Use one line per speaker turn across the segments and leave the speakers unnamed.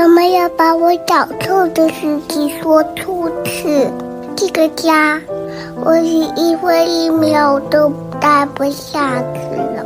妈妈要把我脚臭的事情说出次。这个家，我是一分一秒都待不下去了。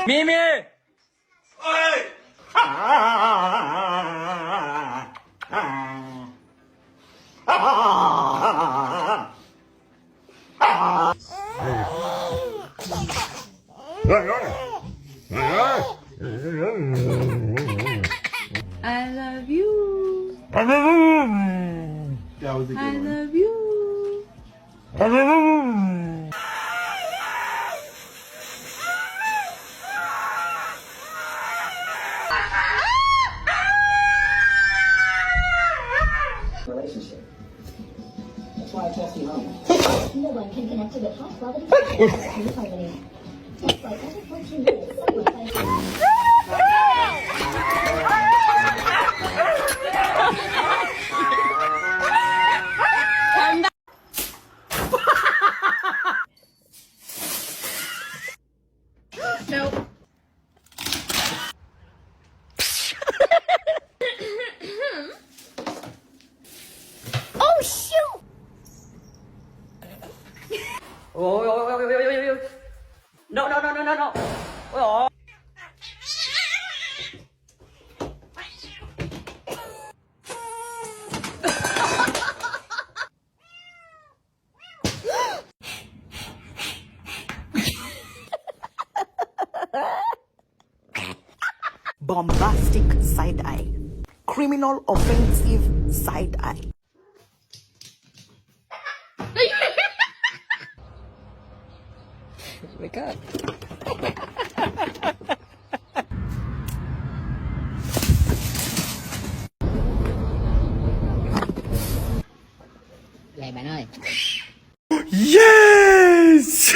咪咪，I
love you. I love you.
哦，no no no no no no，哦。
Bombastic side eye. Criminal offensive side eye.
Wake up.
Vậy bạn ơi.
Yes!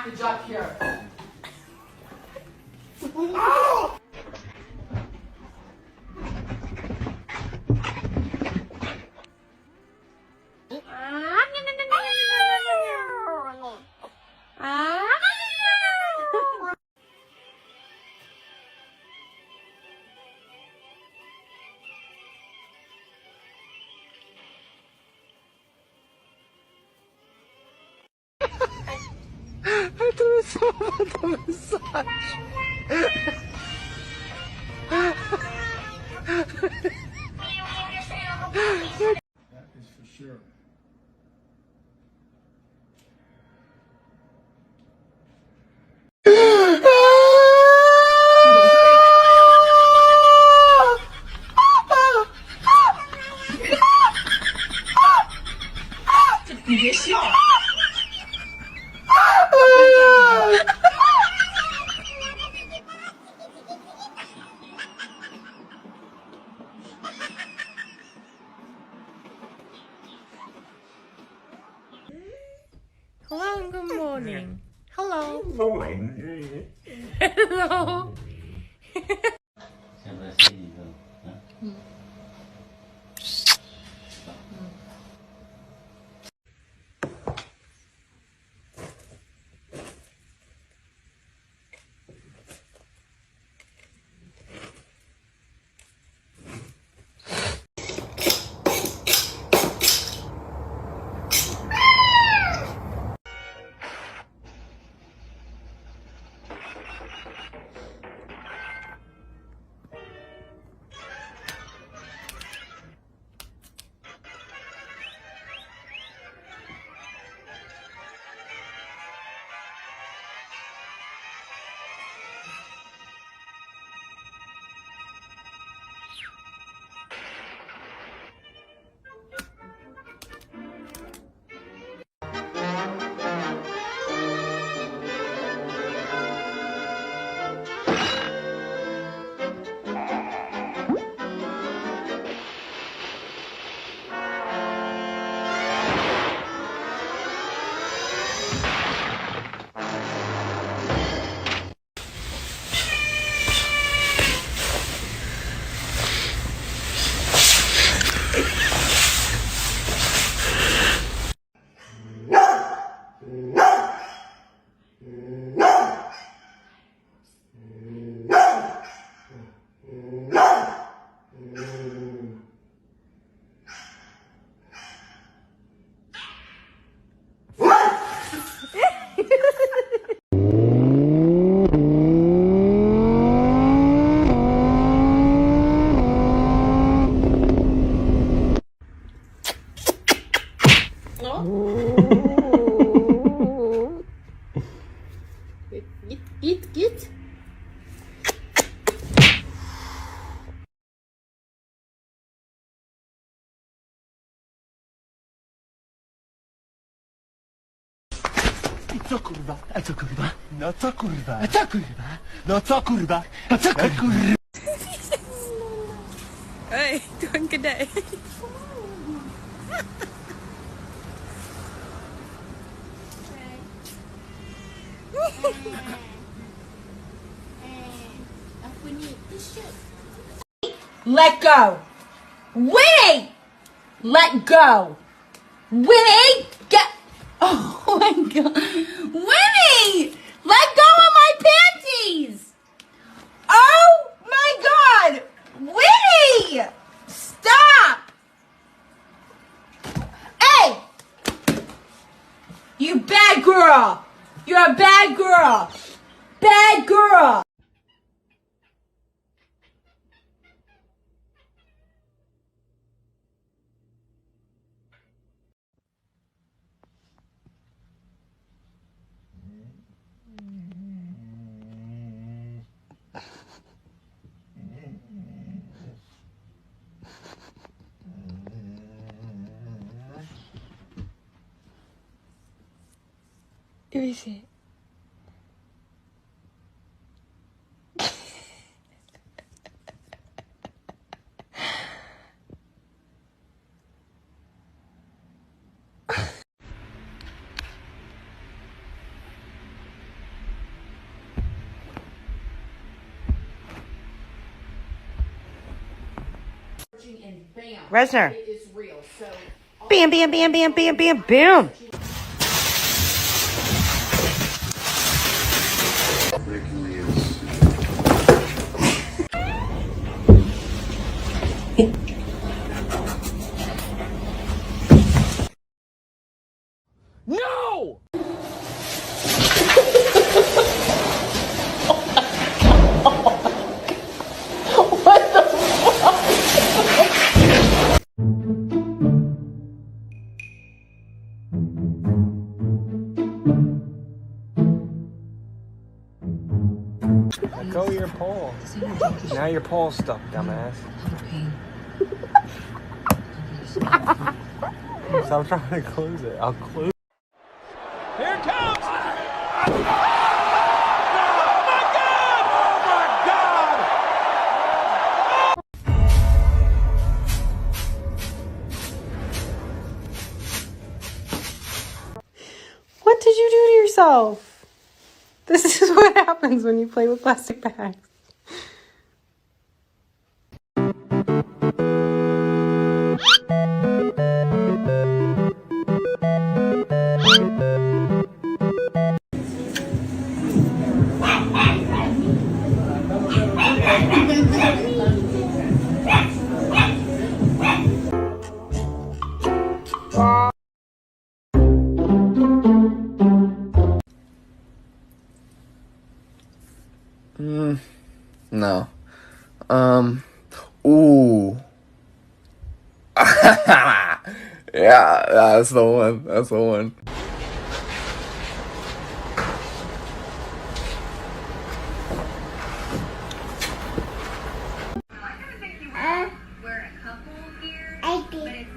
package up here.
That is for sure.
Hello, good morning. Hello. Hello.
现在是一个，Git.
Co kurwa? A co kurwa? No co kurwa? A co kurwa? No co kurwa? A co kurwa?
Oi, tuan kedai.
Let go. Winnie! Let go. Winnie! Get. Oh my god. Winnie! Let go of my panties! Oh my god! Winnie! Stop! Hey! You bad girl! You're a bad girl! Bad girl!
Let me see.
searching and bam,
Resner.
it is real. So
Bam, bam, bam, bam, bam, bam, bam.
No! Let go of your pole. Now your pole's stuck, dumbass. Stop trying to close it. I'll close. Here it comes! Oh my God! Oh my God!
What did you do to yourself? This is what happens when you play with plastic bags.
No. Ooh. Yeah, that's the one. That's the one.
I did.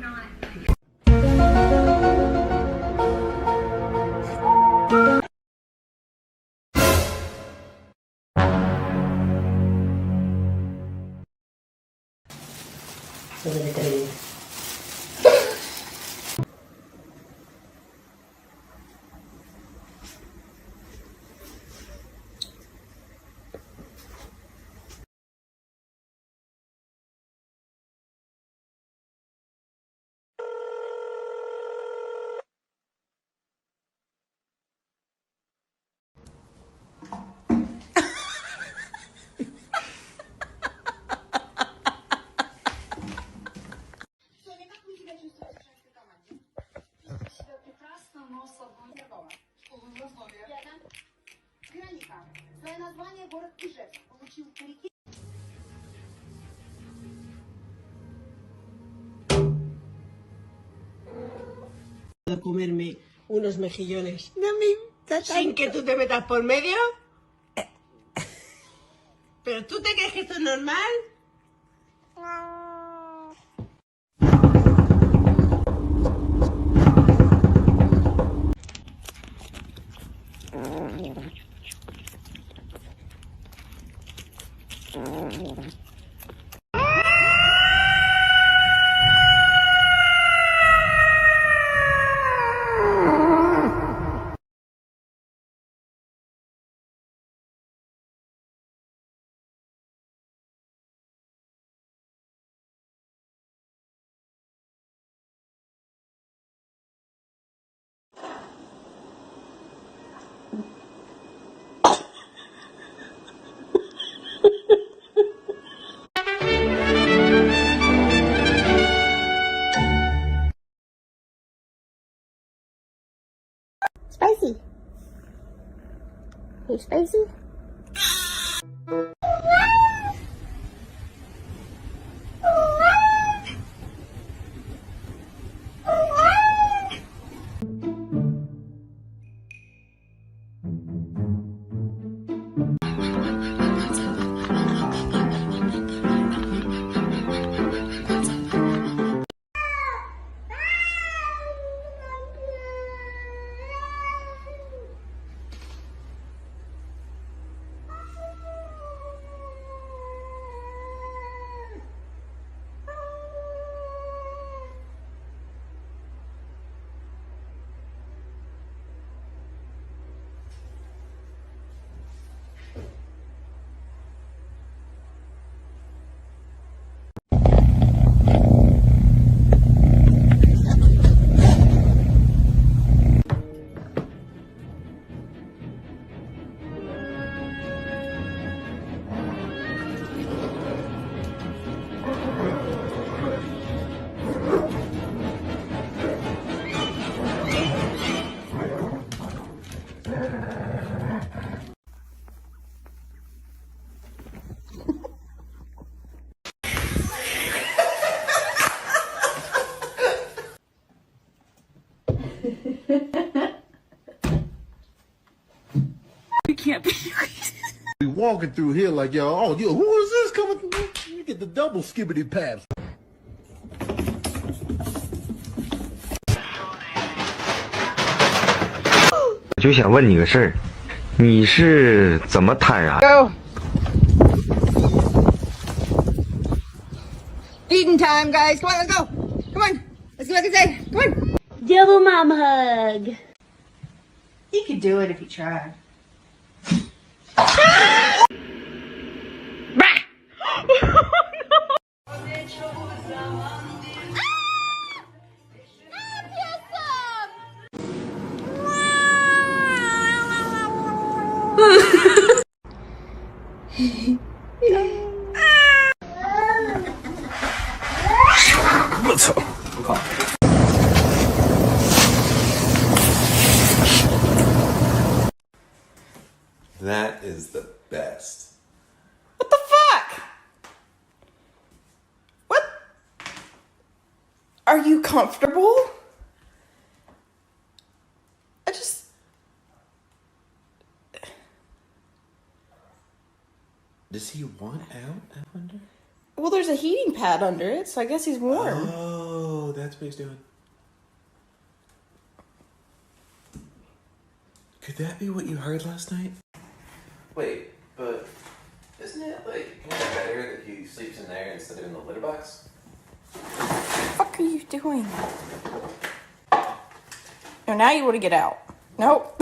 A comerme unos mejillones sin que tú te metas por medio. ¿Pero tú te crees que esto es normal?
Spicy. Hey, spicy.
can't be.
We walking through here like, yo, oh, yo, who is this coming through? You get the double skibbity paps.
我就想问你个事儿，你是怎么坦然？
Eating time, guys. Come on, let's go. Come on. Let's see what I can say. Come on.
Double mom hug.
You could do it if you tried.
That is the best.
What the fuck? What? Are you comfortable? I just...
Does he want out, I wonder?
Well, there's a heating pad under it, so I guess he's warm.
Oh, that's what he's doing. Could that be what you heard last night?
Wait, but isn't it like kind of better that he sleeps in there instead of in the litter box?
What the fuck are you doing? No, now you want to get out. Nope.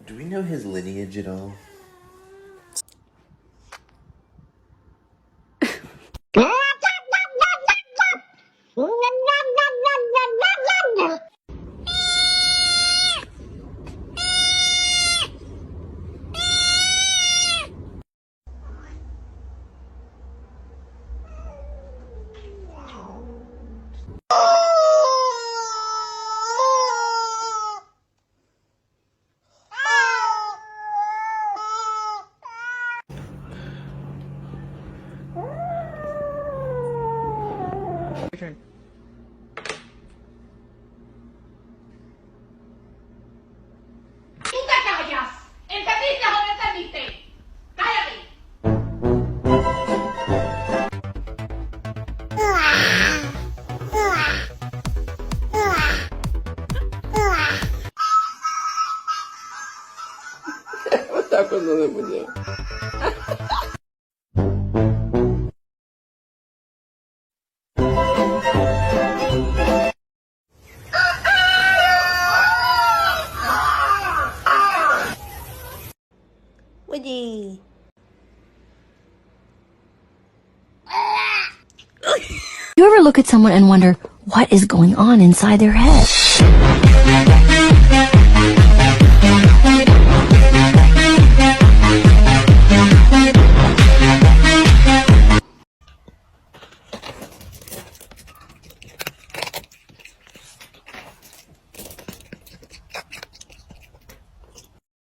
Do we know his lineage at all?
¡Tú te callas! ¿Entendiste o no entendiste? ¡Cállate!
Está con lo de muñeco.
Woody.
You ever look at someone and wonder what is going on inside their head?